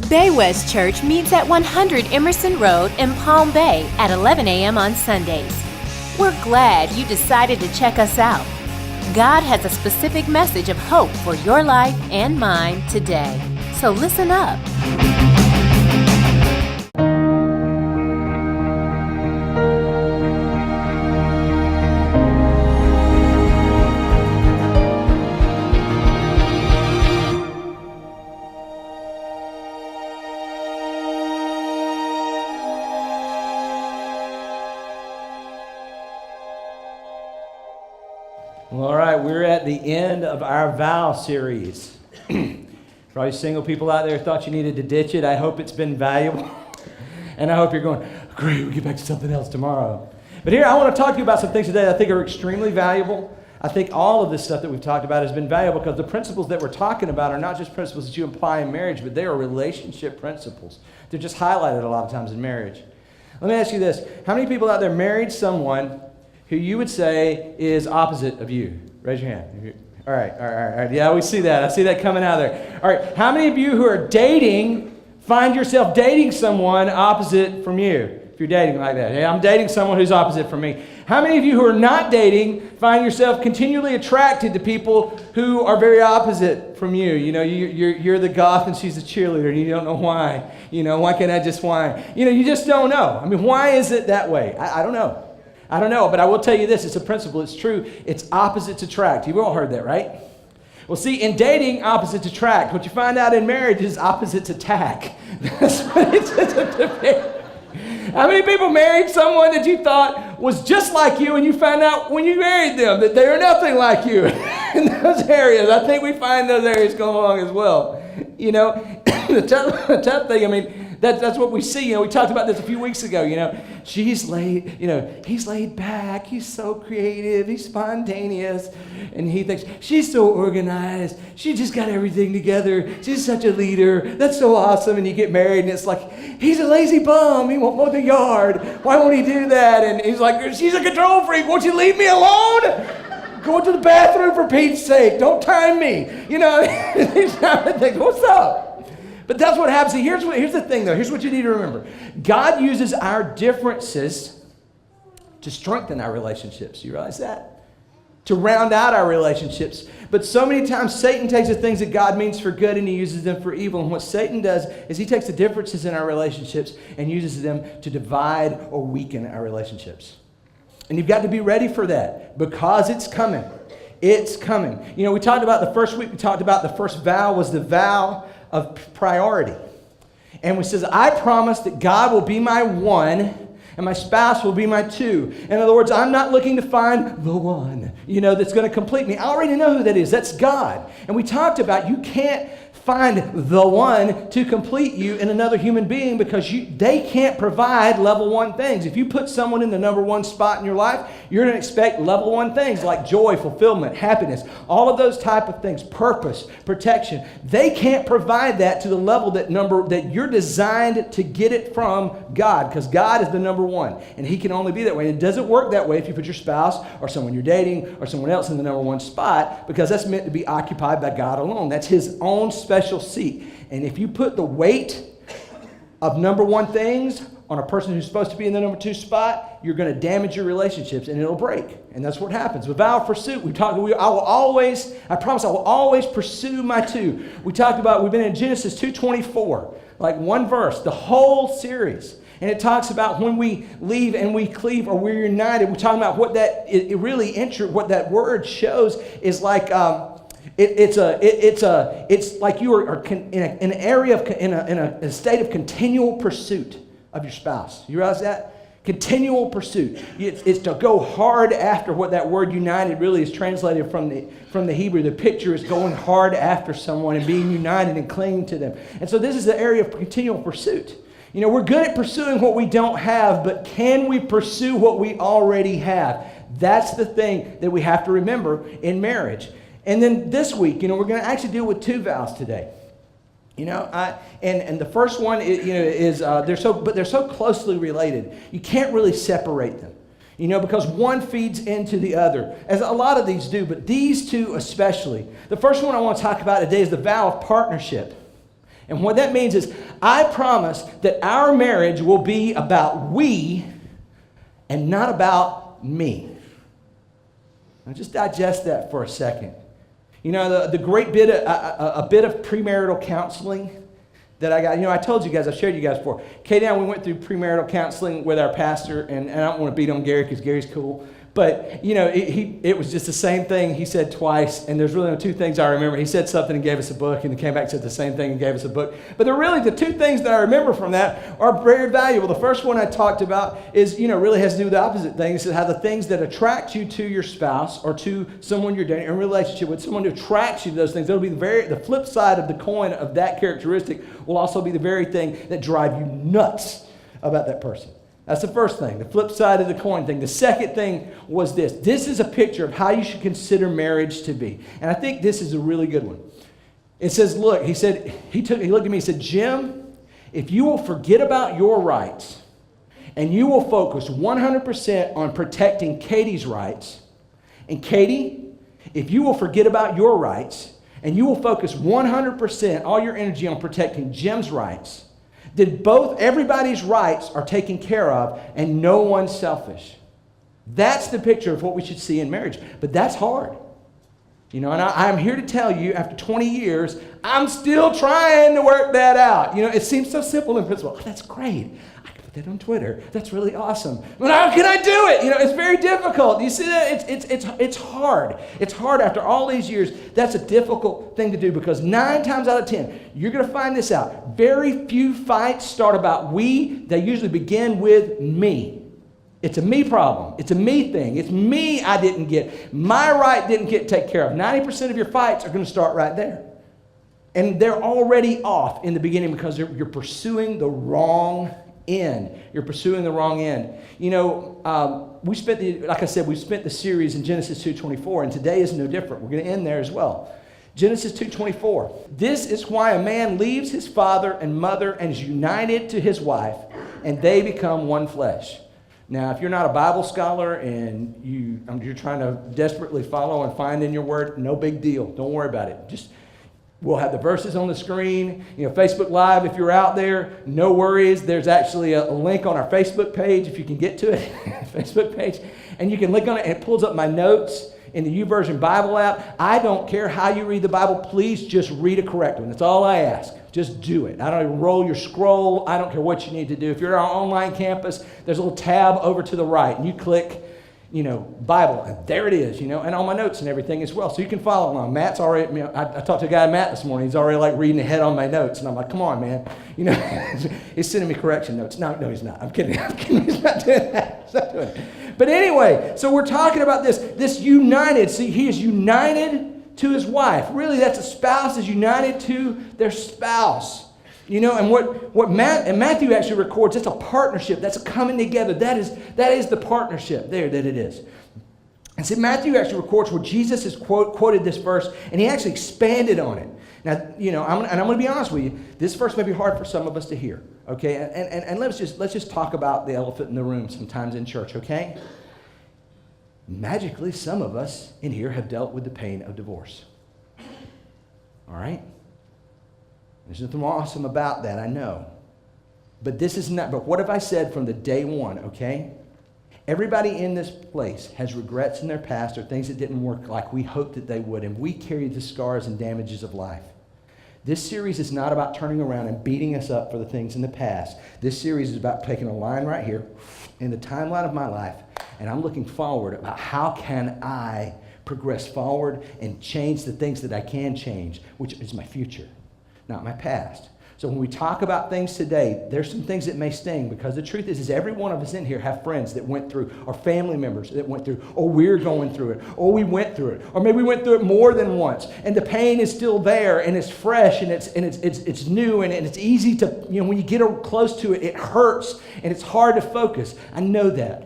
Bay West Church meets at 100 Emerson Road in Palm Bay at 11 a.m. on Sundays. We're glad you decided to check us out. God has a specific message of hope for your life and mine today. So listen up. All right, we're at the end of our vow series. For all you single people out there who thought you needed to ditch it, I hope it's been valuable. And I hope you're going, great, we'll get back to something else tomorrow. But here, I want to talk to you about some things today that I think are extremely valuable. I think all of this stuff that we've talked about has been valuable because the principles that we're talking about are not just principles that you apply in marriage, but they are relationship principles. They're just highlighted a lot of times in marriage. Let me ask you this. How many people out there married someone who you would say is opposite of you? Raise your hand. All right. Yeah, we see that. I see that coming out of there. All right, how many of you who are dating find yourself dating someone opposite from you? If you're dating like that. Hey, I'm dating someone who's opposite from me. How many of you who are not dating find yourself continually attracted to people who are very opposite from you? You know, you're the goth and she's the cheerleader and you don't know why. You know, why can't I just why? You know, you just don't know. I mean, why is it that way? I don't know. I don't know, but I will tell you this. It's a principle. It's true. It's opposites attract. You've all heard that, right? Well, see, in dating, opposites attract. What you find out in marriage is opposites attack. That's what it's How many people married someone that you thought was just like you and you found out when you married them that they are nothing like you in those areas? I think we find those areas going along as well. You know, the tough thing, I mean, that's what we see. You know, we talked about this a few weeks ago. You know, he's laid back. He's so creative. He's spontaneous. And he thinks, she's so organized. She just got everything together. She's such a leader. That's so awesome. And you get married and it's like, he's a lazy bum. He won't mow the yard. Why won't he do that? And he's like, she's a control freak. Won't you leave me alone? Go to the bathroom for Pete's sake. Don't time me. You know, these kind of things. What's up? But that's what happens. See, here's the thing, though. Here's what you need to remember. God uses our differences to strengthen our relationships. You realize that? To round out our relationships. But so many times Satan takes the things that God means for good and he uses them for evil. And what Satan does is he takes the differences in our relationships and uses them to divide or weaken our relationships. And you've got to be ready for that because it's coming. It's coming. You know, we talked about the first vow was the vow of priority. And it says, I promise that God will be my one and my spouse will be my two. In other words, I'm not looking to find the one, you know, that's going to complete me. I already know who that is. That's God. And we talked about you can't find the one to complete you in another human being because they can't provide level one things. If you put someone in the number one spot in your life, you're going to expect level one things like joy, fulfillment, happiness, all of those type of things, purpose, protection. They can't provide that to the level that you're designed to get it from God because God is the number one and he can only be that way. And it doesn't work that way if you put your spouse or someone you're dating or someone else in the number one spot because that's meant to be occupied by God alone. That's his own special seat. And if you put the weight of number one things on a person who's supposed to be in the number two spot, you're going to damage your relationships and it'll break. And that's what happens. With vow of pursuit, I promise I will always pursue my two. We've been in Genesis 2:24, like one verse, the whole series. And it talks about when we leave and we cleave or we're united. We're talking about what what that word shows is like, it's like you are in a state of continual pursuit of your spouse. You realize that? Continual pursuit. It's to go hard after what that word united really is translated from the Hebrew. The picture is going hard after someone and being united and clinging to them. And so this is the area of continual pursuit. You know, we're good at pursuing what we don't have, but can we pursue what we already have? That's the thing that we have to remember in marriage. And then this week, you know, we're going to actually deal with two vows today. You know, and the first one is they're so closely related. You can't really separate them. You know, because one feeds into the other, as a lot of these do, but these two especially. The first one I want to talk about today is the vow of partnership. And what that means is, I promise that our marriage will be about we and not about me. Now just digest that for a second. You know, the great bit, a bit of premarital counseling that I got. You know, I told you guys, I shared you guys before. Katie and I, we went through premarital counseling with our pastor, and I don't want to beat on Gary because Gary's cool. But, you know, it was just the same thing he said twice, and there's really no two things I remember. He said something and gave us a book, and he came back and said the same thing and gave us a book. But they're really the two things that I remember from that are very valuable. The first one I talked about is, you know, really has to do with the opposite thing. He said how the things that attract you to your spouse or to someone you're dating, in a relationship with, someone who attracts you to those things, it'll be the flip side of the coin of that characteristic will also be the very thing that drive you nuts about that person. That's the first thing, the flip side of the coin thing. The second thing was this. This is a picture of how you should consider marriage to be. And I think this is a really good one. It says, look, he looked at me and said, Jim, if you will forget about your rights and you will focus 100% on protecting Katie's rights, and Katie, if you will forget about your rights and you will focus 100% all your energy on protecting Jim's rights, then everybody's rights are taken care of and no one's selfish. That's the picture of what we should see in marriage. But that's hard. You know, and I'm here to tell you, after 20 years, I'm still trying to work that out. You know, it seems so simple in principle. Oh, that's great. I can put that on Twitter. That's really awesome. But how can I do it? You know, it's very difficult. You see that? It's hard. It's hard after all these years. That's a difficult thing to do because 9 times out of 10, you're going to find this out. Very few fights start about we. They usually begin with me. It's a me problem. It's a me thing. It's me I didn't get. My right didn't get taken care of. 90% of your fights are going to start right there. And they're already off in the beginning because you're pursuing the wrong end. You're pursuing the wrong end. You know, we spent the series in Genesis 2:24, and today is no different. We're going to end there as well. Genesis 2:24. This is why a man leaves his father and mother and is united to his wife, and they become one flesh. Now, if you're not a Bible scholar and you're trying to desperately follow and find in your word, no big deal. Don't worry about it. We'll have the verses on the screen. You know, Facebook Live, if you're out there, no worries. There's actually a link on our Facebook page, if you can get to it, Facebook page. And you can click on it, and it pulls up my notes in the YouVersion Bible app. I don't care how you read the Bible. Please just read a correct one. That's all I ask. Just do it. I don't even roll your scroll. I don't care what you need to do. If you're on our online campus, there's a little tab over to the right, and you click, you know, Bible, and there it is, you know, and all my notes and everything as well. So you can follow along. Matt's already, you know, I talked to a guy, Matt, this morning. He's already like reading ahead on my notes, and I'm like, come on, man. You know, he's sending me correction notes. No, he's not. I'm kidding. He's not doing that. He's not doing it. But anyway, so we're talking about this united. See, he is united to his wife. Really, that's a spouse is united to their spouse. You know, and what Matthew actually records, that's a partnership. That's a coming together. That is the partnership there that it is. And see, Matthew actually records where Jesus has quoted this verse, and he actually expanded on it. Now, you know, I'm going to be honest with you. This verse may be hard for some of us to hear, okay? And let's just talk about the elephant in the room sometimes in church, okay? Magically, some of us in here have dealt with the pain of divorce. All right? There's nothing awesome about that, I know. But this is not, but what have I said from the day one, okay? Everybody in this place has regrets in their past or things that didn't work like we hoped that they would, and we carry the scars and damages of life. This series is not about turning around and beating us up for the things in the past. This series is about taking a line right here in the timeline of my life, and I'm looking forward about how can I progress forward and change the things that I can change, which is my future, not my past. So when we talk about things today, there's some things that may sting because the truth is every one of us in here have friends that went through, or family members that went through, or we're going through it, or we went through it, or maybe we went through it more than once, and the pain is still there, and it's fresh, and it's new, and it's easy to, you know, when you get close to it, it hurts, and it's hard to focus. I know that.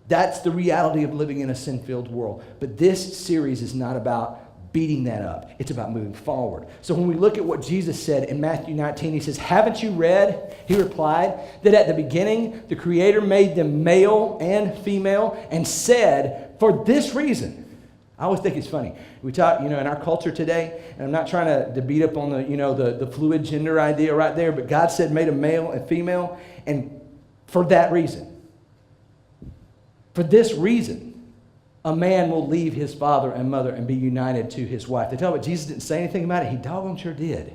That's the reality of living in a sin-filled world. But this series is not about beating that up. It's about moving forward. So when we look at what Jesus said in Matthew 19, he says, haven't you read, he replied, that at the beginning the Creator made them male and female and said, for this reason, I always think it's funny. We talk, in our culture today, and I'm not trying to beat up on the fluid gender idea right there, but God said made a male and female, and for that reason, for this reason, a man will leave his father and mother and be united to his wife. They tell me Jesus didn't say anything about it. He doggone sure did.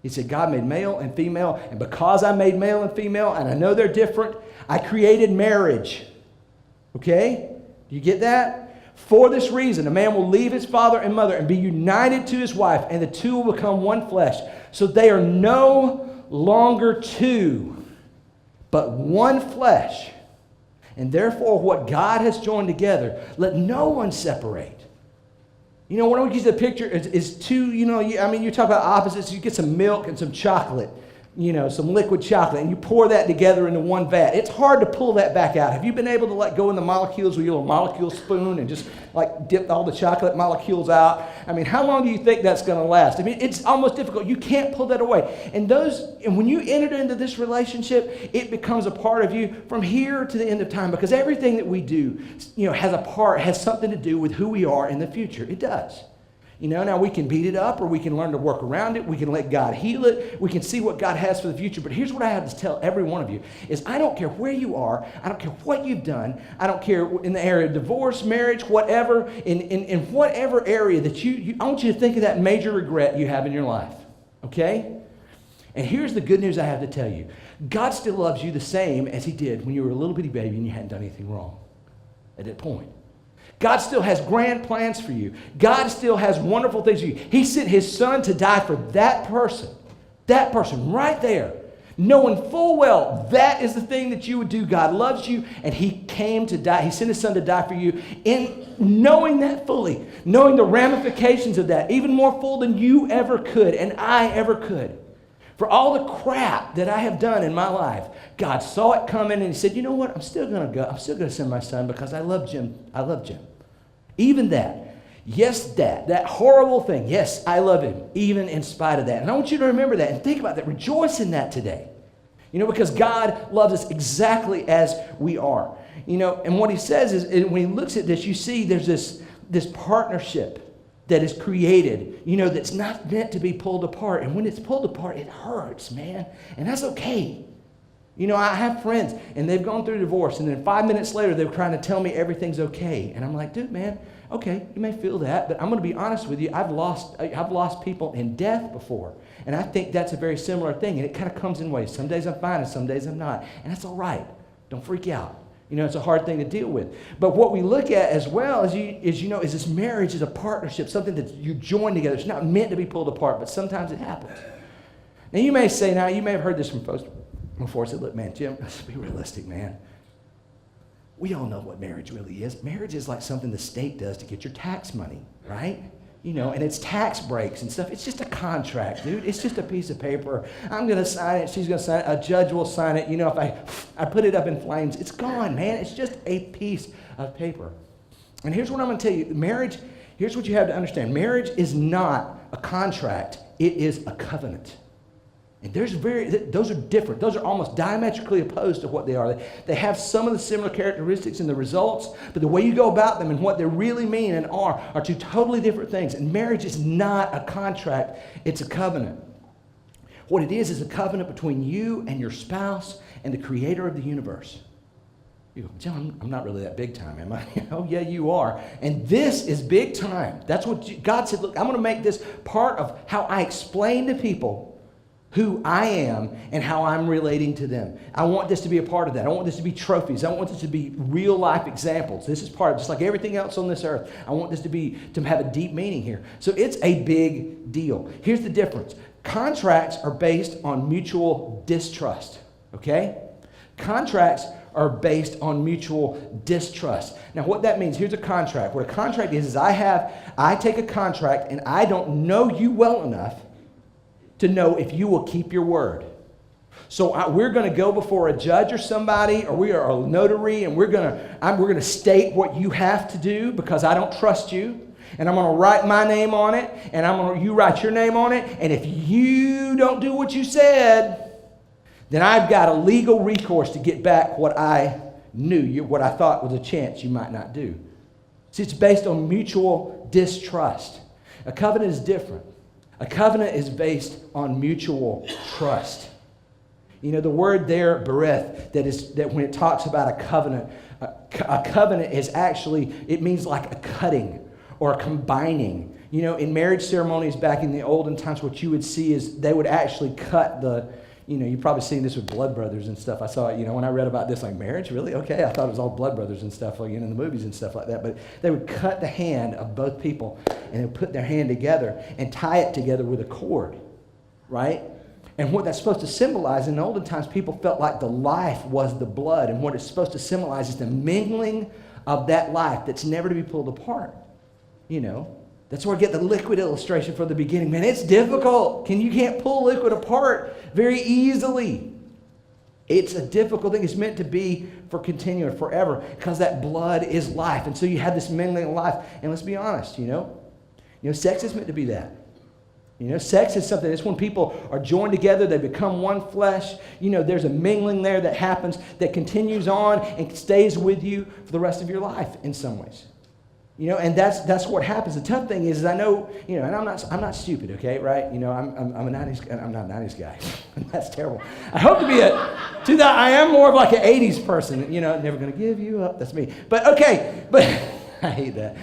He said, God made male and female, and because I made male and female, and I know they're different, I created marriage. Okay? Do you get that? For this reason, a man will leave his father and mother and be united to his wife, and the two will become one flesh. So they are no longer two, but one flesh. And therefore, what God has joined together, let no one separate. When I use the picture, is two, you talk about opposites. You get some milk and some chocolate, some liquid chocolate, and you pour that together into one vat. It's hard to pull that back out. Have you been able to let go in the molecules with your little molecule spoon and just dip all the chocolate molecules out? How long do you think that's going to last? It's almost difficult. You can't pull that away. And when you enter into this relationship, it becomes a part of you from here to the end of time, because everything that we do, has something to do with who we are in the future. It does. Now we can beat it up, or we can learn to work around it. We can let God heal it. We can see what God has for the future. But here's what I have to tell every one of you is I don't care where you are. I don't care what you've done. I don't care in the area of divorce, marriage, whatever, in whatever area that I want you to think of that major regret you have in your life. Okay? And here's the good news I have to tell you. God still loves you the same as he did when you were a little bitty baby and you hadn't done anything wrong at that point. God still has grand plans for you. God still has wonderful things for you. He sent his son to die for that person right there, knowing full well that is the thing that you would do. God loves you, and he came to die. He sent his son to die for you, in knowing that fully, knowing the ramifications of that, even more full than you ever could and I ever could. For all the crap that I have done in my life, God saw it coming, and he said, you know what? I'm still going to go. I'm still going to send my son because I love Jim. I love Jim. Even that. Yes, that horrible thing. Yes, I love him, even in spite of that. And I want you to remember that and think about that. Rejoice in that today. Because God loves us exactly as we are. And what he says is, when he looks at this, you see there's this partnership that is created, that's not meant to be pulled apart. And when it's pulled apart, it hurts, man. And that's okay. I have friends, and they've gone through divorce, and then 5 minutes later, they're trying to tell me everything's okay. And I'm like, dude, man, okay, you may feel that, but I'm going to be honest with you. I've lost people in death before. And I think that's a very similar thing, and it kind of comes in waves. Some days I'm fine, and some days I'm not. And that's all right. Don't freak out. It's a hard thing to deal with. But what we look at as well is this marriage is a partnership, something that you join together. It's not meant to be pulled apart, but sometimes it happens. Now, you may have heard this from folks before. I said, look, man, Jim, let's be realistic, man. We all know what marriage really is. Marriage is like something the state does to get your tax money, right? And it's tax breaks and stuff. It's just a contract, dude. It's just a piece of paper. I'm going to sign it. She's going to sign it. A judge will sign it. If I put it up in flames, it's gone, man. It's just a piece of paper. And here's what I'm going to tell you. Marriage, here's what you have to understand. Marriage is not a contract. It is a covenant. And those are different. Those are almost diametrically opposed to what they are. They have some of the similar characteristics in the results, but the way you go about them and what they really mean and are two totally different things. And marriage is not a contract. It's a covenant. What it is a covenant between you and your spouse and the creator of the universe. You go, John, I'm not really that big time, am I? Oh, yeah, you are. And this is big time. That's what God said, look, I'm going to make this part of how I explain to people who I am and how I'm relating to them. I want this to be a part of that. I want this to be trophies. I want this to be real life examples. This is part of, just like everything else on this earth. I want this to have a deep meaning here. So it's a big deal. Here's the difference. Contracts are based on mutual distrust, okay? Contracts are based on mutual distrust. Now, what that means, here's a contract. What a contract is I take a contract and I don't know you well enough to know if you will keep your word. So we're going to go before a judge or somebody, or we are a notary, and we're going to state what you have to do because I don't trust you, and I'm going to write my name on it, and you write your name on it, and if you don't do what you said, then I've got a legal recourse to get back what I knew, what I thought was a chance you might not do. See, it's based on mutual distrust. A covenant is different. A covenant is based on mutual trust. You know, the word there, bereth, that when it talks about a covenant is actually, it means like a cutting or a combining. You know, in marriage ceremonies back in the olden times, what you would see is they would actually cut you've probably seen this with blood brothers and stuff. I saw it, when I read about this, like, marriage, really? Okay, I thought it was all blood brothers and stuff, like, in the movies and stuff like that. But they would cut the hand of both people, and they would put their hand together and tie it together with a cord, right? And what that's supposed to symbolize, in the olden times, people felt like the life was the blood. And what it's supposed to symbolize is the mingling of that life that's never to be pulled apart. That's where I get the liquid illustration from the beginning. Man, it's difficult. You can't pull liquid apart very easily. It's a difficult thing. It's meant to be for continuing forever because that blood is life. And so you have this mingling of life. And let's be honest, sex is meant to be that. Sex is something, it's when people are joined together, they become one flesh. There's a mingling there that happens that continues on and stays with you for the rest of your life in some ways. And that's what happens. The tough thing is I know, and I'm not stupid, okay, right? I'm a 90s, I'm not a 90s guy. That's terrible. I hope to be I am more of like an 80s person, never going to give you up. That's me. But okay, I hate that.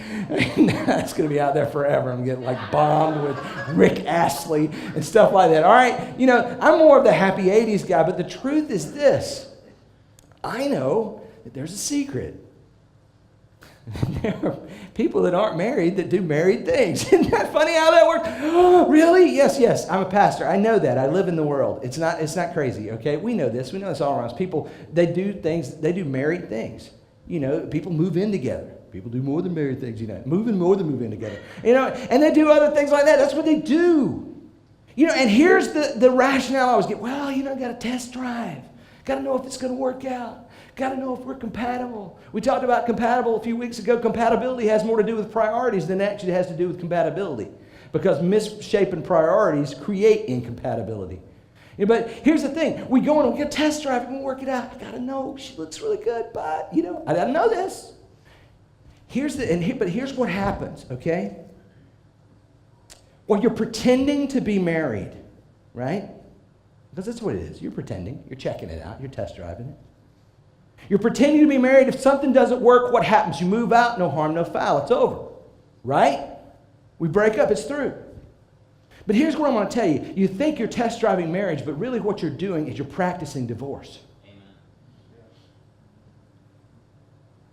That's going to be out there forever. I'm getting like bombed with Rick Astley and stuff like that. All right, I'm more of the happy 80s guy, but the truth is this. I know that there's a secret. There are people that aren't married that do married things. Isn't that funny how that works? Oh, really? Yes. I'm a pastor. I know that. I live in the world. It's not crazy, okay? We know this. We know this all around us. People, they do married things. People move in together. People do more than married things, Moving more than move in together. And they do other things like that. That's what they do. And here's the rationale I always get. Well, got to test drive. Got to know if it's going to work out. Got to know if we're compatible. We talked about compatible a few weeks ago. Compatibility has more to do with priorities than it actually has to do with compatibility. Because misshapen priorities create incompatibility. But here's the thing. We go and we get a test drive and we work it out. I got to know. She looks really good, but, I got to know this. But here's what happens, okay? Well, you're pretending to be married, right? Because that's what it is. You're pretending. You're checking it out. You're test driving it. You're pretending to be married. If something doesn't work, what happens? You move out, no harm, no foul. It's over, right? We break up. It's through. But here's what I want to tell you. You think you're test driving marriage, but really what you're doing is you're practicing divorce.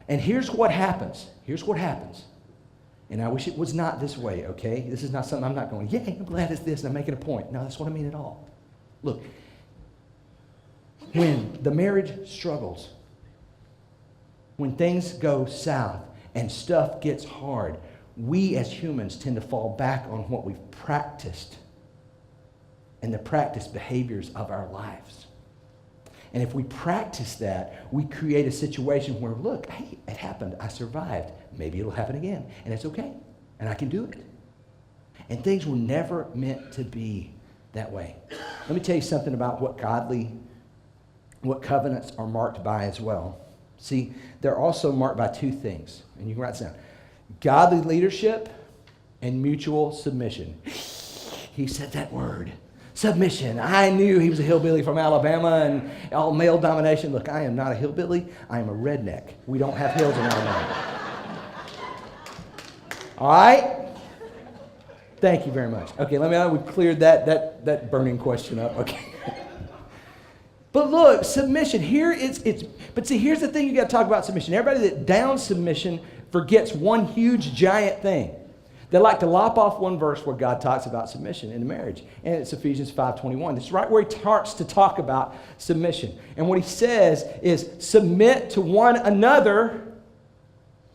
And here's what happens. And I wish it was not this way, okay? This is not something I'm not going, yay, I'm glad it's this, and I'm making a point. No, that's what I mean at all. Look, when the marriage struggles, when things go south and stuff gets hard, we as humans tend to fall back on what we've practiced and the practiced behaviors of our lives. And if we practice that, we create a situation where, look, hey, it happened. I survived. Maybe it'll happen again. And it's okay. And I can do it. And things were never meant to be that way. Let me tell you something about what covenants are marked by as well. See, they're also marked by two things. And you can write this down. Godly leadership and mutual submission. He said that word. Submission. I knew he was a hillbilly from Alabama and all male domination. Look, I am not a hillbilly. I am a redneck. We don't have hills in Alabama. All right? Thank you very much. Okay, we cleared that burning question up. Okay. But look, submission. Here's the thing you got to talk about submission. Everybody that downs submission forgets one huge giant thing. They like to lop off one verse where God talks about submission in marriage. And it's Ephesians 5:21. It's right where he starts to talk about submission. And what he says is submit to one another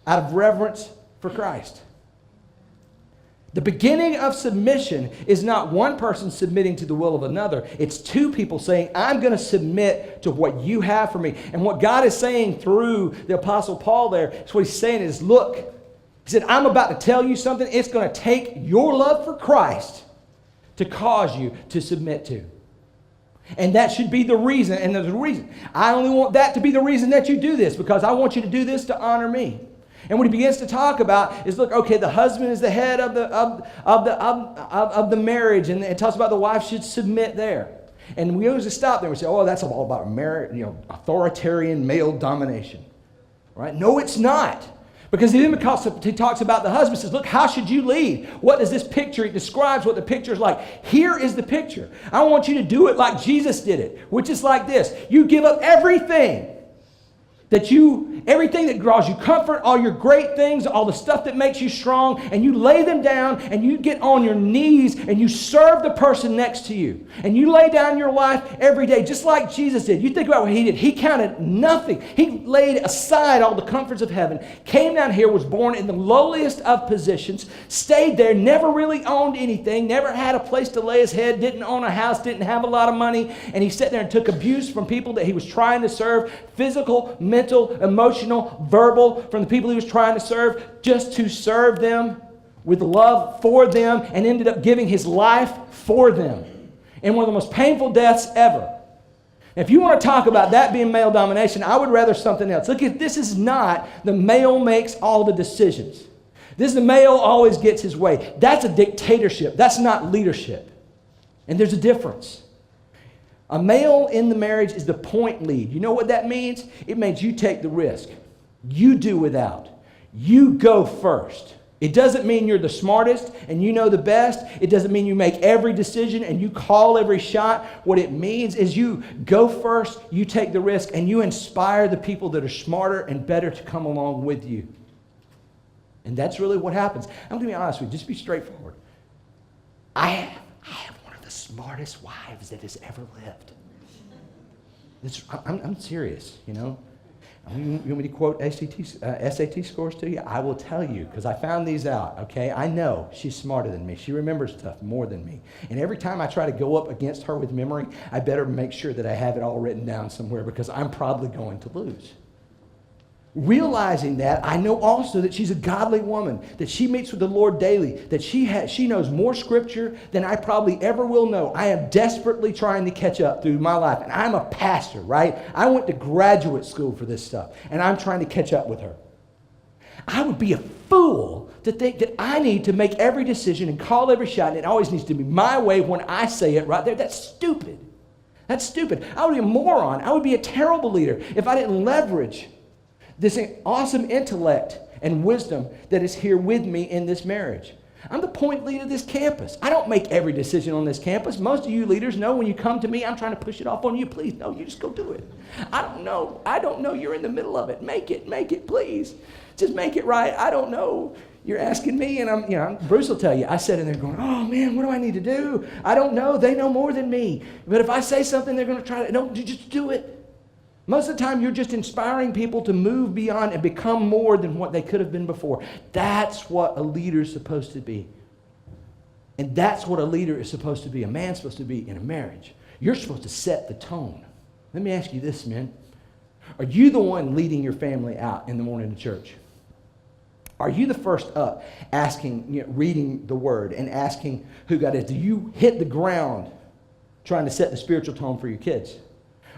out of reverence for Christ. The beginning of submission is not one person submitting to the will of another. It's two people saying, I'm going to submit to what you have for me. And what God is saying through the Apostle Paul there, is what he's saying is, look, he said, I'm about to tell you something. It's going to take your love for Christ to cause you to submit to. And that should be the reason. And there's a reason. I only want that to be the reason that you do this, because I want you to do this to honor me. And what he begins to talk about is, look, okay, the husband is the head of the marriage, and it talks about the wife should submit there. And we always stop there and we say, oh, that's all about authoritarian male domination. Right? No, it's not. Because he talks about the husband, says, look, how should you lead? What does this picture, it describes what the picture is like. Here is the picture. I want you to do it like Jesus did it, which is like this. You give up everything that draws you comfort, all your great things, all the stuff that makes you strong, and you lay them down and you get on your knees and you serve the person next to you. And you lay down your life every day, just like Jesus did. You think about what he did. He counted nothing. He laid aside all the comforts of heaven, came down here, was born in the lowliest of positions, stayed there, never really owned anything, never had a place to lay his head, didn't own a house, didn't have a lot of money, and he sat there and took abuse from people that he was trying to serve, physical, mental, emotional, verbal, from the people he was trying to serve, just to serve them with love for them, and ended up giving his life for them in one of the most painful deaths ever. If you want to talk about that being male domination, I would rather something else. Look, this is not the male makes all the decisions. This is the male always gets his way. That's a dictatorship. That's not leadership. And there's a difference. A male in the marriage is the point lead. You know what that means? It means you take the risk. You do without. You go first. It doesn't mean you're the smartest and you know the best. It doesn't mean you make every decision and you call every shot. What it means is you go first, you take the risk, and you inspire the people that are smarter and better to come along with you. And that's really what happens. I'm going to be honest with you. Just be straightforward. I have one of the smartest wives that has ever lived. I'm serious, you know. You want me to quote SAT scores to you? I will tell you, because I found these out, okay? I know she's smarter than me. She remembers stuff more than me. And every time I try to go up against her with memory, I better make sure that I have it all written down somewhere, because I'm probably going to lose. Realizing that, I know also that she's a godly woman, that she meets with the Lord daily, that she knows more scripture than I probably ever will know. I am desperately trying to catch up through my life. And I'm a pastor, right? I went to graduate school for this stuff, and I'm trying to catch up with her. I would be a fool to think that I need to make every decision and call every shot, and it always needs to be my way when I say it right there. That's stupid. That's stupid. I would be a moron. I would be a terrible leader if I didn't leverage this awesome intellect and wisdom that is here with me in this marriage. I'm the point lead of this campus. I don't make every decision on this campus. Most of you leaders know when you come to me, I'm trying to push it off on you. Please, no, you just go do it. I don't know. You're in the middle of it. Make it, please. Just make it right. I don't know. You're asking me, and Bruce will tell you, I sat in there going, oh man, what do I need to do? I don't know. They know more than me. But if I say something, they're going to try to, no, you just do it. Most of the time, you're just inspiring people to move beyond and become more than what they could have been before. That's what a leader is supposed to be. And that's what a leader is supposed to be. A man's supposed to be in a marriage. You're supposed to set the tone. Let me ask you this, men. Are you the one leading your family out in the morning to church? Are you the first up asking, reading the word and asking who God is? Do you hit the ground trying to set the spiritual tone for your kids?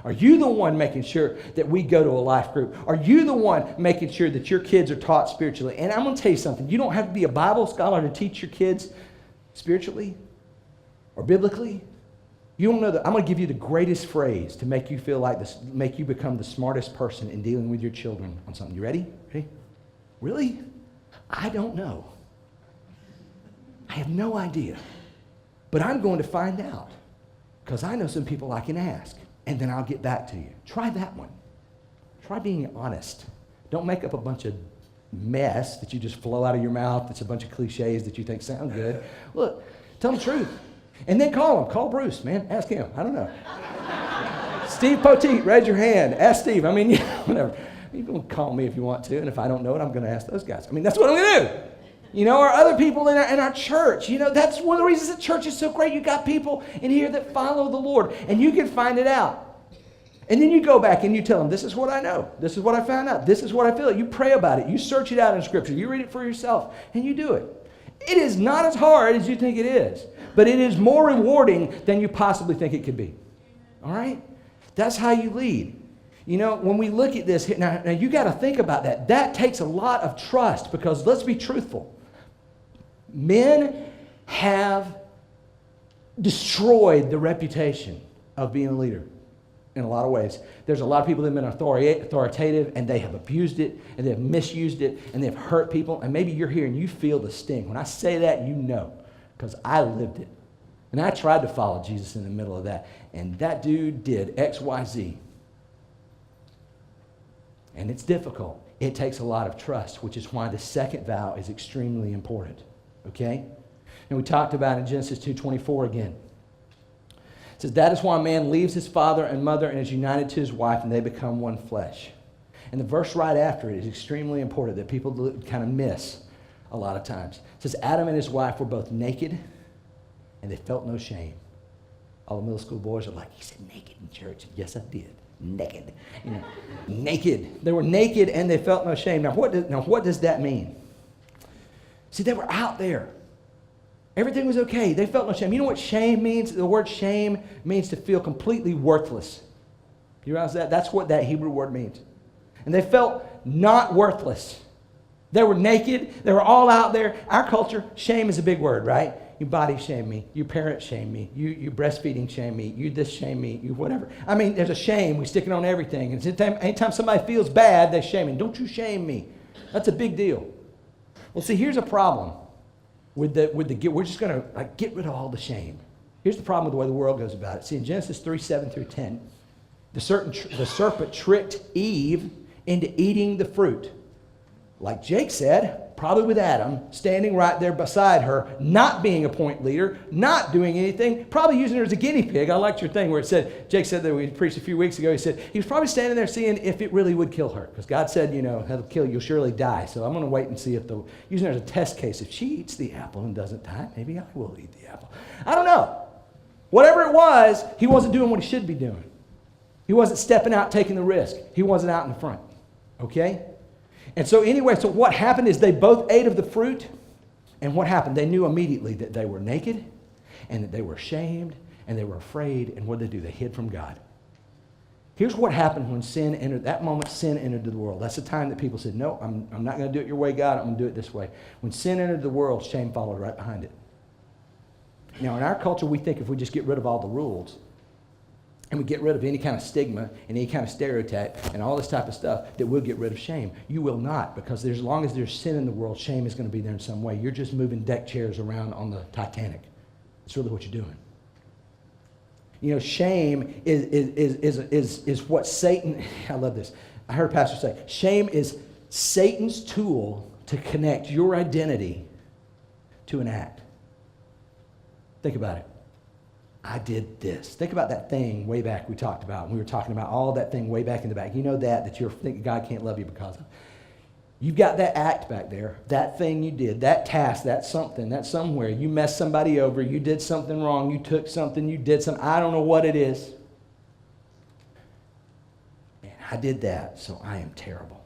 Are you the one making sure that we go to a life group? Are you the one making sure that your kids are taught spiritually? And I'm going to tell you something. You don't have to be a Bible scholar to teach your kids spiritually or biblically. You don't know that. I'm going to give you the greatest phrase to make you feel like this, make you become the smartest person in dealing with your children on something. You ready? Ready? Really? I don't know. I have no idea. But I'm going to find out, because I know some people I can ask. And then I'll get back to you. Try that one. Try being honest. Don't make up a bunch of mess that you just flow out of your mouth. That's a bunch of cliches that you think sound good. Look, tell them the truth. And then call him. Call Bruce, man. Ask him. I don't know. Steve Poteet, raise your hand. Ask Steve. Whatever. You can call me if you want to. And if I don't know it, I'm going to ask those guys. That's what I'm going to do. Or other people in our church. That's one of the reasons that church is so great. You got people in here that follow the Lord, and you can find it out. And then you go back and you tell them, this is what I know. This is what I found out. This is what I feel. You pray about it. You search it out in Scripture. You read it for yourself, and you do it. It is not as hard as you think it is, but it is more rewarding than you possibly think it could be. All right? That's how you lead. You know, when we look at this, now you got to think about that. That takes a lot of trust because let's be truthful. Men have destroyed the reputation of being a leader in a lot of ways. There's a lot of people that have been authoritative and they have abused it and they have misused it and they have hurt people. And maybe you're here and you feel the sting. When I say that, you know, because I lived it. And I tried to follow Jesus in the middle of that. And that dude did X, Y, Z. And it's difficult. It takes a lot of trust, which is why the second vow is extremely important. Okay? And we talked about in Genesis 2:24 again. It says, that is why a man leaves his father and mother and is united to his wife, and they become one flesh. And the verse right after it is extremely important that people kind of miss a lot of times. It says, Adam and his wife were both naked, and they felt no shame. All the middle school boys are like, he said naked in church. Yes, I did. Naked. You know, naked. They were naked, and they felt no shame. Now, what does that mean? See, they were out there. Everything was okay. They felt no shame. You know what shame means? The word shame means to feel completely worthless. You realize that? That's what that Hebrew word means. And they felt not worthless. They were naked. They were all out there. Our culture, shame is a big word, right? You body shame me. You parents shame me. You breastfeeding shame me. You this shame me. You whatever. I mean, there's a shame. We stick it on everything. And anytime somebody feels bad, they shame me. Don't you shame me. That's a big deal. Well, see, here's a problem. We're just going to get rid of all the shame. Here's the problem with the way the world goes about it. See, in Genesis 3:7-10, the serpent tricked Eve into eating the fruit. Like Jake said, probably with Adam, standing right there beside her, not being a point leader, not doing anything, probably using her as a guinea pig. I liked your thing where it said, Jake said that we preached a few weeks ago, he said he was probably standing there seeing if it really would kill her. Because God said, it'll kill you, you'll surely die. So I'm going to wait and see using her as a test case. If she eats the apple and doesn't die, maybe I will eat the apple. I don't know. Whatever it was, he wasn't doing what he should be doing. He wasn't stepping out, taking the risk. He wasn't out in the front. Okay? And so anyway, so what happened is they both ate of the fruit. And what happened? They knew immediately that they were naked and that they were ashamed and they were afraid. And what did they do? They hid from God. Here's what happened when sin entered. That moment sin entered the world. That's the time that people said, no, I'm not going to do it your way, God. I'm going to do it this way. When sin entered the world, shame followed right behind it. Now, in our culture, we think if we just get rid of all the rules, and we get rid of any kind of stigma and any kind of stereotype and all this type of stuff, that we'll get rid of shame. You will not, because as long as there's sin in the world, shame is going to be there in some way. You're just moving deck chairs around on the Titanic. It's really what you're doing. Shame is what Satan, I love this. I heard a pastor say, shame is Satan's tool to connect your identity to an act. Think about it. I did this. Think about that thing way back we talked about. We were talking about all that thing way back in the back. You know that you're thinking God can't love you because of. You've got that act back there, that thing you did, that task, that something, that somewhere. You messed somebody over, you did something wrong, you took something, you did something. I don't know what it is. Man, I did that, so I am terrible.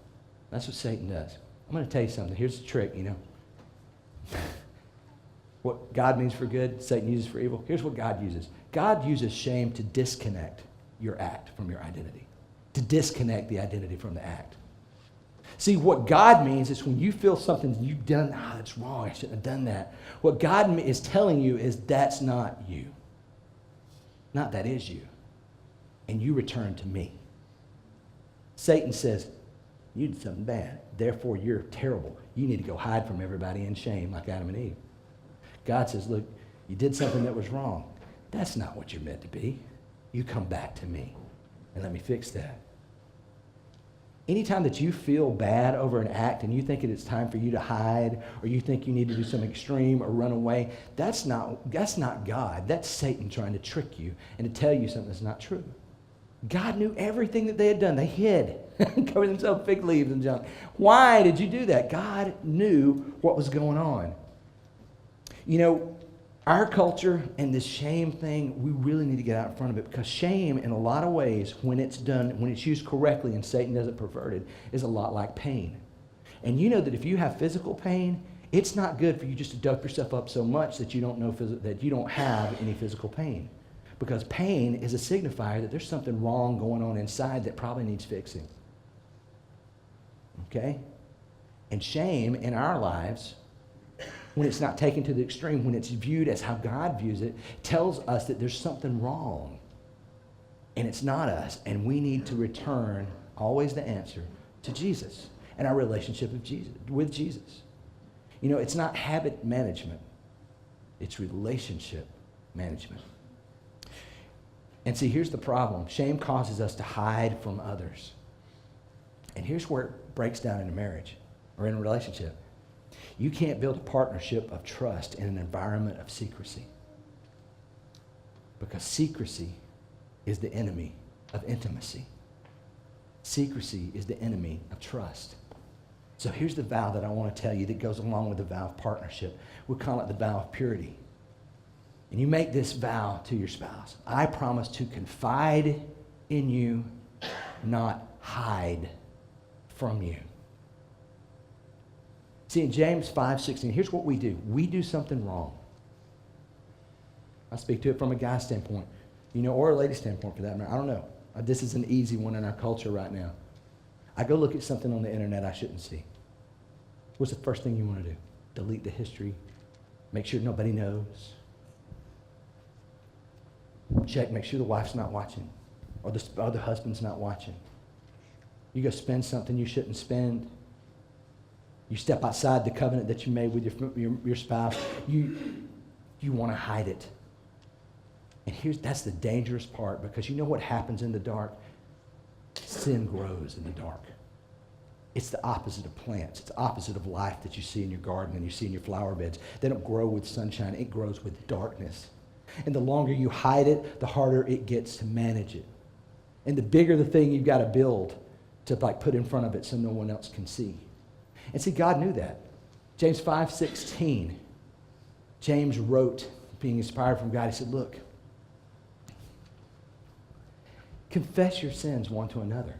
That's what Satan does. I'm going to tell you something. Here's the trick, What God means for good, Satan uses for evil. Here's what God uses. God uses shame to disconnect your act from your identity. To disconnect the identity from the act. See, what God means is when you feel something you've done, that's wrong, I shouldn't have done that. What God is telling you is that's not you. Not that is you. And you return to me. Satan says, you did something bad. Therefore, you're terrible. You need to go hide from everybody in shame like Adam and Eve. God says, look, you did something that was wrong. That's not what you're meant to be. You come back to me and let me fix that. Anytime that you feel bad over an act and you think it's time for you to hide or you think you need to do something extreme or run away, that's not God. That's Satan trying to trick you and to tell you something that's not true. God knew everything that they had done. They hid, covered themselves fig leaves and junk. Why did you do that? God knew what was going on. Our culture and this shame thing, we really need to get out in front of it because shame, in a lot of ways, when it's used correctly and Satan doesn't pervert it, is a lot like pain. And you know that if you have physical pain, it's not good for you just to dope yourself up so much that you don't know that you don't have any physical pain. Because pain is a signifier that there's something wrong going on inside that probably needs fixing. Okay? And shame in our lives, when it's not taken to the extreme, when it's viewed as how God views it, tells us that there's something wrong. And it's not us. And we need to return, always the answer, to Jesus and our relationship with Jesus. You know, it's not habit management. It's relationship management. And see, here's the problem. Shame causes us to hide from others. And here's where it breaks down in a marriage or in a relationship. You can't build a partnership of trust in an environment of secrecy. Because secrecy is the enemy of intimacy. Secrecy is the enemy of trust. So here's the vow that I want to tell you that goes along with the vow of partnership. We call it the vow of purity. And you make this vow to your spouse. I promise to confide in you, not hide from you. See, in James 5:16, here's what we do. We do something wrong. I speak to it from a guy's standpoint, you know, or a lady's standpoint for that matter. I don't know. This is an easy one in our culture right now. I go look at something on the internet I shouldn't see. What's the first thing you want to do? Delete the history. Make sure nobody knows. Check, make sure the wife's not watching or the husband's not watching. You go spend something you shouldn't spend. You step outside the covenant that you made with your spouse. You want to hide it. And that's the dangerous part, because you know what happens in the dark? Sin grows in the dark. It's the opposite of plants. It's the opposite of life that you see in your garden and you see in your flower beds. They don't grow with sunshine. It grows with darkness. And the longer you hide it, the harder it gets to manage it. And the bigger the thing you've got to build to put in front of it so no one else can see. And see, God knew that. James 5:16, James wrote, being inspired from God, he said, look, confess your sins one to another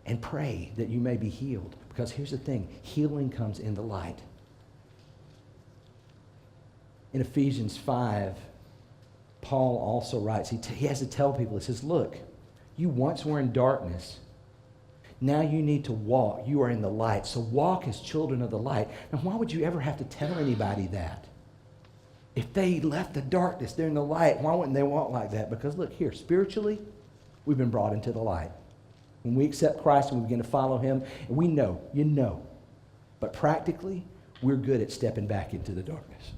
and pray that you may be healed. Because here's the thing, healing comes in the light. In Ephesians 5, Paul also writes, he has to tell people, he says, look, you once were in darkness. Now you need to walk. You are in the light. So walk as children of the light. Now, why would you ever have to tell anybody that? If they left the darkness, they're in the light, why wouldn't they walk like that? Because look here, spiritually, we've been brought into the light. When we accept Christ and we begin to follow him, and we know, you know. But practically, we're good at stepping back into the darkness.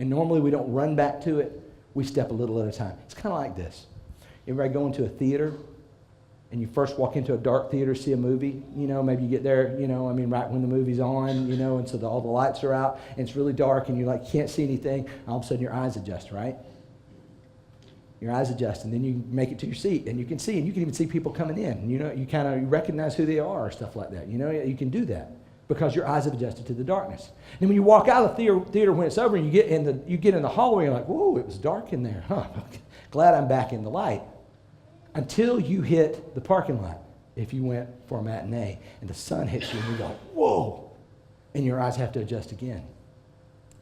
And normally we don't run back to it. We step a little at a time. It's kind of like this. You ever go into a theater and you first walk into a dark theater, see a movie, you know, maybe you get there, right when the movie's on, and so all the lights are out and it's really dark and you can't see anything. All of a sudden your eyes adjust, right? Your eyes adjust, and then you make it to your seat and you can see, and you can even see people coming in. You recognize who they are or stuff like that. You can do that because your eyes have adjusted to the darkness. And then when you walk out of the theater when it's over and you get in the hallway, you're like, whoa, it was dark in there. Huh, glad I'm back in the light. Until you hit the parking lot, if you went for a matinee, and the sun hits you and you go, whoa, and your eyes have to adjust again.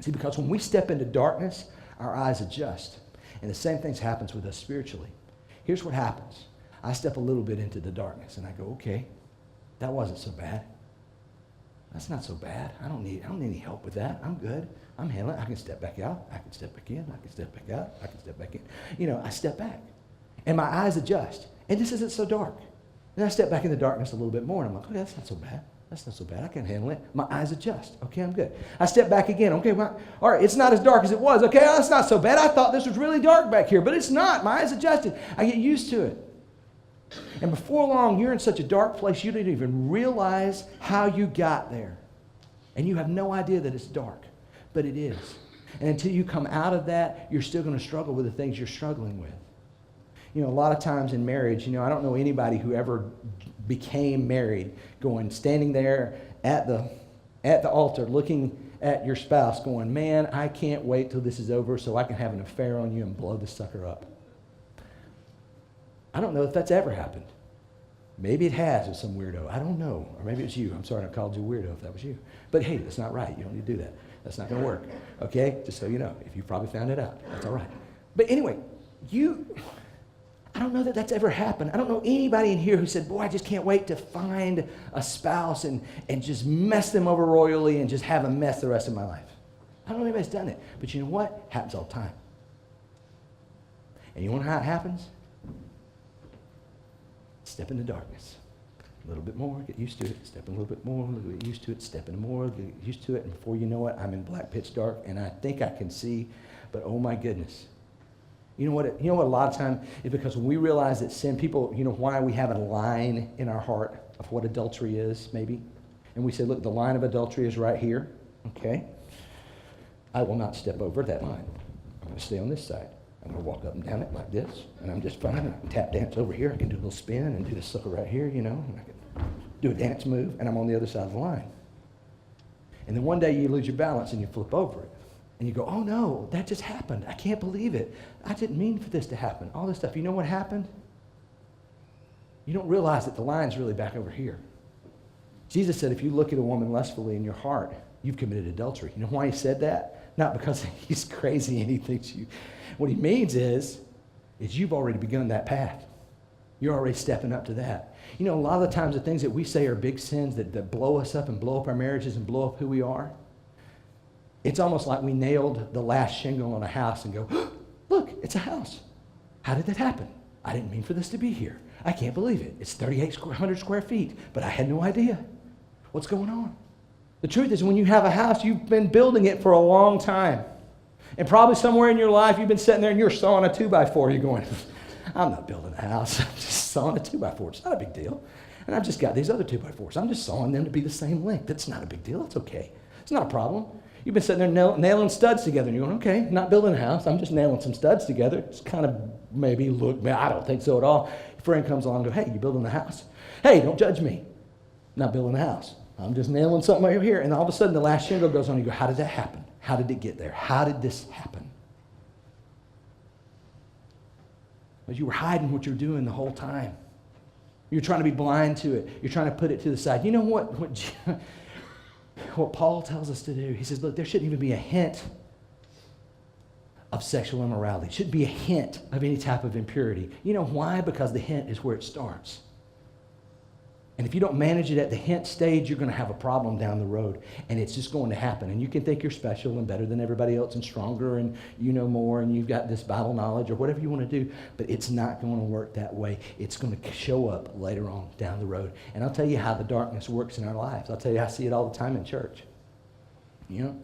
See, because when we step into darkness, our eyes adjust. And the same thing happens with us spiritually. Here's what happens. I step a little bit into the darkness and I go, okay, that wasn't so bad. That's not so bad. I don't need any help with that. I'm good. I'm handling it. I can step back out. I can step back in. I can step back out. I can step back in. I step back. And my eyes adjust. And this isn't so dark. And I step back in the darkness a little bit more, and I'm like, okay, that's not so bad. That's not so bad. I can handle it. My eyes adjust. Okay, I'm good. I step back again. Okay, all right, it's not as dark as it was. Okay, that's not so bad. I thought this was really dark back here, but it's not. My eyes adjusted. I get used to it. And before long, you're in such a dark place, you don't even realize how you got there. And you have no idea that it's dark, but it is. And until you come out of that, you're still going to struggle with the things you're struggling with. A lot of times in marriage, I don't know anybody who ever became married standing there at the altar looking at your spouse going, man, I can't wait till this is over so I can have an affair on you and blow this sucker up. I don't know if that's ever happened. Maybe it has with some weirdo. I don't know. Or maybe it's you. I'm sorry I called you weirdo if that was you. But hey, that's not right. You don't need to do that. That's not going to work, okay? Just so you know, if you probably found it out, that's all right. But anyway, I don't know that that's ever happened. I don't know anybody in here who said, boy, I just can't wait to find a spouse and just mess them over royally and just have a mess the rest of my life. I don't know anybody's done it. But you know what? It happens all the time. And you want to know how it happens? Step into darkness. A little bit more, get used to it. Step in a little bit more, get used to it. Step in more, get used to it. And before you know it, I'm in black pitch dark, and I think I can see, but oh my goodness. You know what a lot of times is because when we realize that sin, people, you know why we have a line in our heart of what adultery is, maybe? And we say, look, the line of adultery is right here, okay? I will not step over that line. I'm going to stay on this side. I'm going to walk up and down it like this, and I'm just fine. I can tap dance over here. I can do a little spin and do this sucker right here, you know, and I can do a dance move, and I'm on the other side of the line. And then one day you lose your balance and you flip over it. And you go, oh no, that just happened. I can't believe it. I didn't mean for this to happen. All this stuff. You know what happened? You don't realize that the line's really back over here. Jesus said, if you look at a woman lustfully in your heart, you've committed adultery. You know why he said that? Not because he's crazy and he thinks you. What he means is you've already begun that path. You're already stepping up to that. You know, a lot of the times the things that we say are big sins that blow us up and blow up our marriages and blow up who we are, it's almost like we nailed the last shingle on a house and go, oh, look, it's a house. How did that happen? I didn't mean for this to be here. I can't believe it. It's 3,800 square feet, but I had no idea. What's going on? The truth is when you have a house, you've been building it for a long time. And probably somewhere in your life, you've been sitting there and you're sawing a 2x4. You're going, I'm not building a house. I'm just sawing a 2x4. It's not a big deal. And I've just got these other 2x4s. I'm just sawing them to be the same length. That's not a big deal. It's okay. It's not a problem. You've been sitting there nailing studs together, and you're going, okay, not building a house. I'm just nailing some studs together. It's kind of maybe look, I don't think so at all. Your friend comes along and goes, hey, you building a house? Hey, don't judge me. Not building a house. I'm just nailing something over here. And all of a sudden, the last shingle goes on, and you go, how did that happen? How did it get there? How did this happen? Because you were hiding what you're doing the whole time. You're trying to be blind to it. You're trying to put it to the side. You know what Paul tells us to do? He says, look, there shouldn't even be a hint of sexual immorality. It shouldn't be a hint of any type of impurity. You know why? Because the hint is where it starts. And if you don't manage it at the hint stage, you're going to have a problem down the road. And it's just going to happen. And you can think you're special and better than everybody else and stronger and you know more and you've got this Bible knowledge or whatever you want to do. But it's not going to work that way. It's going to show up later on down the road. And I'll tell you how the darkness works in our lives. I'll tell you, I see it all the time in church. You know?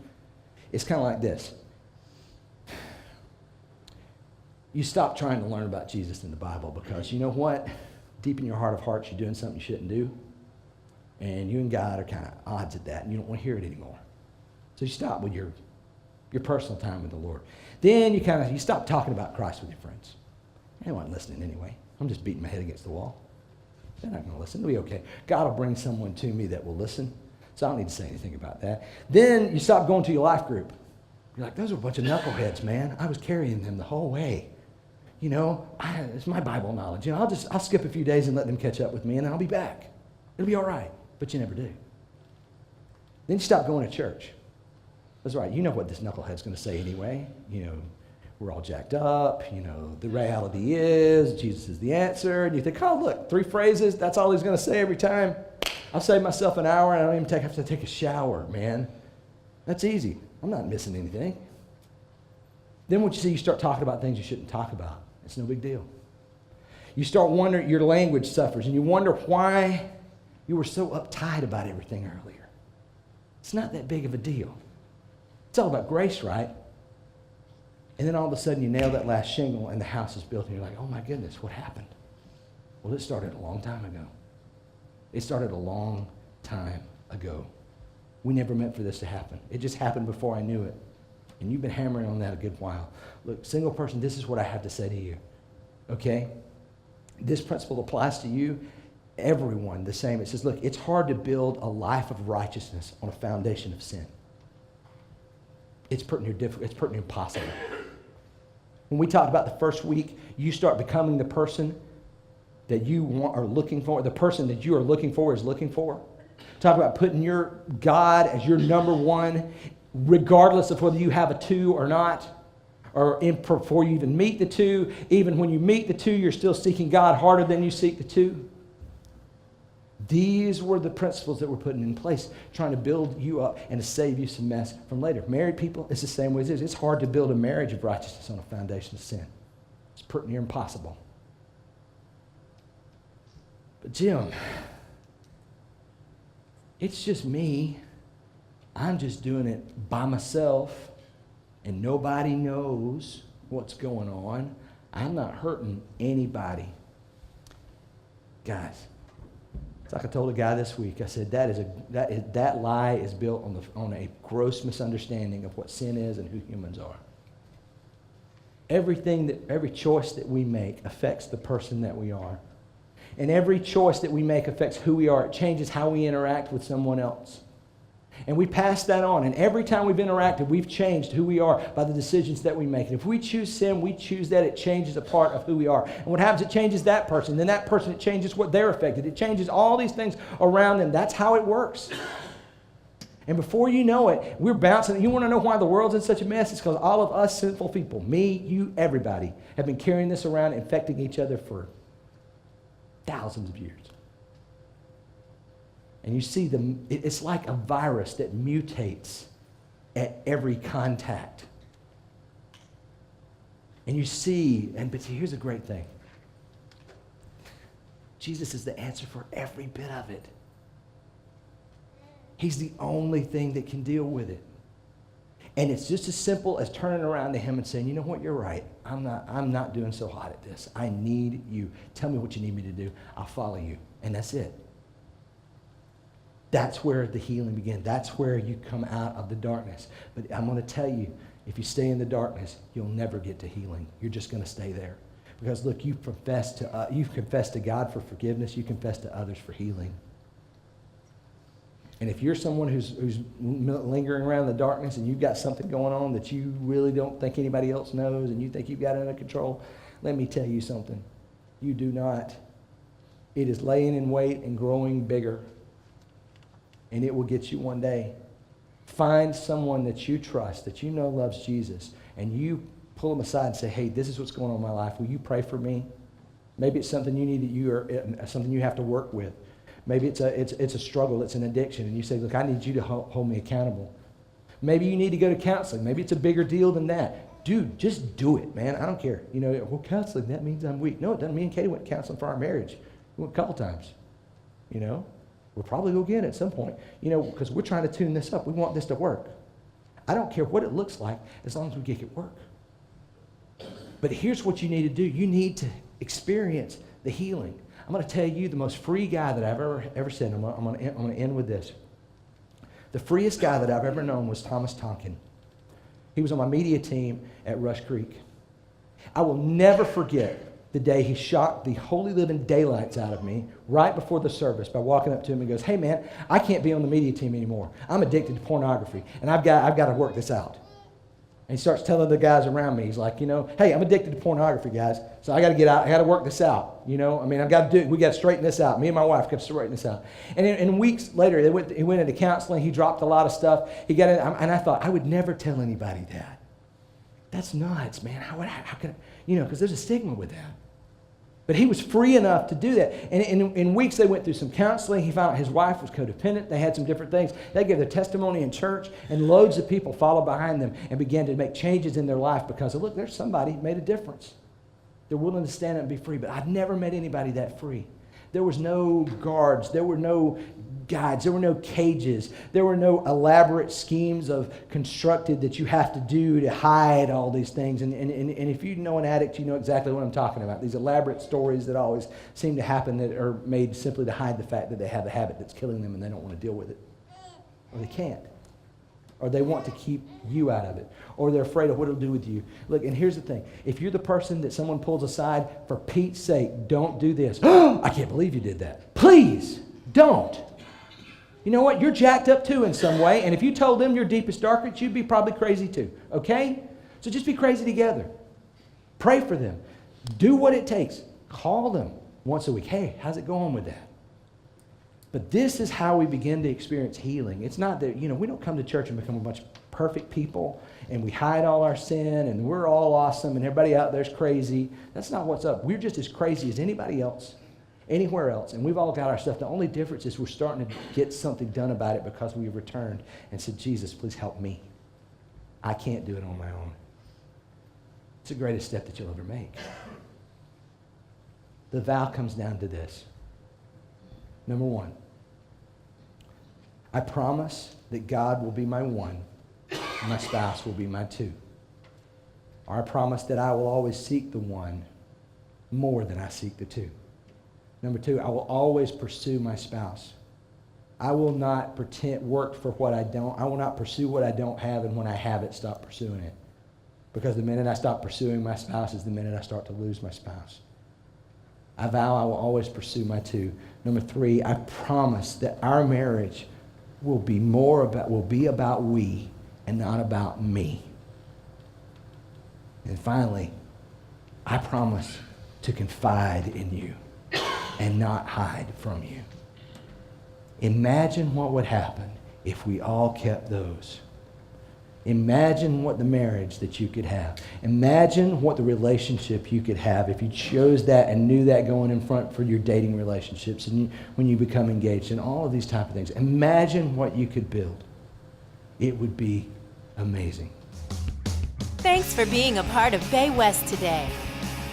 It's kind of like this. You stop trying to learn about Jesus in the Bible because you know what? Deep in your heart of hearts, you're doing something you shouldn't do. And you and God are kind of odds at that, and you don't want to hear it anymore. So you stop with your personal time with the Lord. Then you stop talking about Christ with your friends. They weren't listening anyway. I'm just beating my head against the wall. They're not going to listen. It'll be okay. God will bring someone to me that will listen. So I don't need to say anything about that. Then you stop going to your life group. You're like, those are a bunch of knuckleheads, man. I was carrying them the whole way. You know, it's my Bible knowledge. You know, I'll skip a few days and let them catch up with me, and then I'll be back. It'll be all right. But you never do. Then you stop going to church. That's right. You know what this knucklehead's going to say anyway. You know, we're all jacked up. You know, the reality is Jesus is the answer. And you think, oh, look, 3 phrases. That's all he's going to say every time. I'll save myself an hour, and I don't even have to take a shower, man. That's easy. I'm not missing anything. Then what you see, you start talking about things you shouldn't talk about. It's no big deal. You start wondering, your language suffers, and you wonder why you were so uptight about everything earlier. It's not that big of a deal. It's all about grace, right? And then all of a sudden you nail that last shingle and the house is built, and you're like, oh my goodness, what happened? Well, it started a long time ago. It started a long time ago. We never meant for this to happen. It just happened before I knew it. And you've been hammering on that a good while. Look, single person, this is what I have to say to you, okay? This principle applies to you, everyone, the same. It says, look, it's hard to build a life of righteousness on a foundation of sin. It's pretty near difficult. It's pretty near impossible. When we talked about the first week, you start becoming the person that you are looking for, the person that you are looking for is looking for. Talk about putting your God as your number one. regardless of whether you have a 2 or not, or before you even meet the 2. Even when you meet the 2, you're still seeking God harder than you seek the 2. These were the principles that were put in place, trying to build you up and to save you some mess from later. Married people, it's the same way as this. It's hard to build a marriage of righteousness on a foundation of sin. It's pretty near impossible. But Jim, it's just me. I'm just doing it by myself, and nobody knows what's going on. I'm not hurting anybody. Guys, it's like I told a guy this week. I said that lie is built on a gross misunderstanding of what sin is and who humans are. Every choice that we make affects the person that we are. And every choice that we make affects who we are. It changes how we interact with someone else. And we pass that on. And every time we've interacted, we've changed who we are by the decisions that we make. And if we choose sin, we choose that. It changes a part of who we are. And what happens, it changes that person. Then that person, it changes what they're affected. It changes all these things around them. That's how it works. And before you know it, we're bouncing. You want to know why the world's in such a mess? It's because all of us sinful people, me, you, everybody, have been carrying this around, infecting each other for thousands of years. And you see, it's like a virus that mutates at every contact. And you see, but here's a great thing. Jesus is the answer for every bit of it. He's the only thing that can deal with it. And it's just as simple as turning around to him and saying, you know what, you're right. I'm not doing so hot at this. I need you. Tell me what you need me to do. I'll follow you. And that's it. That's where the healing begins. That's where you come out of the darkness. But I'm going to tell you, if you stay in the darkness, you'll never get to healing. You're just going to stay there. Because look, you've confessed to God for forgiveness. You confess to others for healing. And if you're someone who's lingering around in the darkness and you've got something going on that you really don't think anybody else knows and you think you've got it under control, let me tell you something. You do not. It is laying in wait and growing bigger. And it will get you one day. Find someone that you trust, that you know loves Jesus, and you pull them aside and say, hey, this is what's going on in my life. Will you pray for me? Maybe it's something you need something you have to work with. Maybe it's a struggle, it's an addiction, and you say, look, I need you to hold me accountable. Maybe you need to go to counseling. Maybe it's a bigger deal than that. Dude, just do it, man. I don't care. You know, well, counseling, that means I'm weak. No, it doesn't mean Katie went to counseling for our marriage. We went a couple times, you know. We'll probably go again at some point, you know, because we're trying to tune this up. We want this to work. I don't care what it looks like as long as we get it work. But here's what you need to do. You need to experience the healing. I'm going to tell you the most free guy that I've ever seen. I'm going to end with this. The freest guy that I've ever known was Thomas Tonkin. He was on my media team at Rush Creek. I will never forget the day he shocked the holy living daylights out of me right before the service by walking up to him and goes, hey man, I can't be on the media team anymore. I'm addicted to pornography and I've got to work this out. And he starts telling the guys around me, he's like, you know, hey, I'm addicted to pornography, guys. So I got to get out. I got to work this out. You know, I mean, we got to straighten this out. Me and my wife got to straighten this out. And weeks later, he went into counseling. He dropped a lot of stuff. He got in, and I thought, I would never tell anybody that. That's nuts, man. How could, you know, because there's a stigma with that. But he was free enough to do that. And in weeks, they went through some counseling. He found out his wife was codependent. They had some different things. They gave their testimony in church, and loads of people followed behind them and began to make changes in their life because, look, there's somebody who made a difference. They're willing to stand up and be free. But I've never met anybody that free. There was no guards. There were no guides. There were no cages. There were no elaborate schemes of constructed that you have to do to hide all these things. And if you know an addict, you know exactly what I'm talking about. These elaborate stories that always seem to happen that are made simply to hide the fact that they have a habit that's killing them and they don't want to deal with it. Or they can't. Or they want to keep you out of it. Or they're afraid of what it'll do with you. Look, and here's the thing. If you're the person that someone pulls aside, for Pete's sake, don't do this. I can't believe you did that. Please, don't. You know what? You're jacked up too in some way. And if you told them your deepest, darkest, you'd be probably crazy too. Okay? So just be crazy together. Pray for them. Do what it takes. Call them once a week. Hey, how's it going with that? But this is how we begin to experience healing. It's not that, you know, we don't come to church and become a bunch of perfect people and we hide all our sin and we're all awesome and everybody out there's crazy. That's not what's up. We're just as crazy as anybody else, anywhere else. And we've all got our stuff. The only difference is we're starting to get something done about it because we've returned and said, Jesus, please help me. I can't do it on my own. It's the greatest step that you'll ever make. The vow comes down to this. Number one, I promise that God will be my one, and my spouse will be my two. Or I promise that I will always seek the one more than I seek the two. Number two, I will always pursue my spouse. I will not work for what I don't. I will not pursue what I don't have, and when I have it, stop pursuing it. Because the minute I stop pursuing my spouse is the minute I start to lose my spouse. I vow I will always pursue my two. Number three, I promise that our marriage will be about we and not about me. And finally, I promise to confide in you and not hide from you. Imagine what would happen if we all kept those. Imagine what the marriage that you could have. Imagine what the relationship you could have if you chose that and knew that going in front for your dating relationships and when you become engaged and all of these type of things. Imagine what you could build. It would be amazing. Thanks for being a part of Bay West today.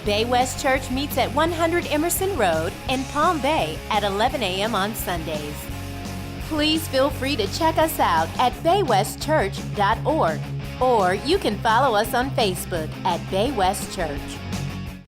Bay West Church meets at 100 Emerson Road in Palm Bay at 11 a.m. on Sundays. Please feel free to check us out at baywestchurch.org, or you can follow us on Facebook at Bay West Church.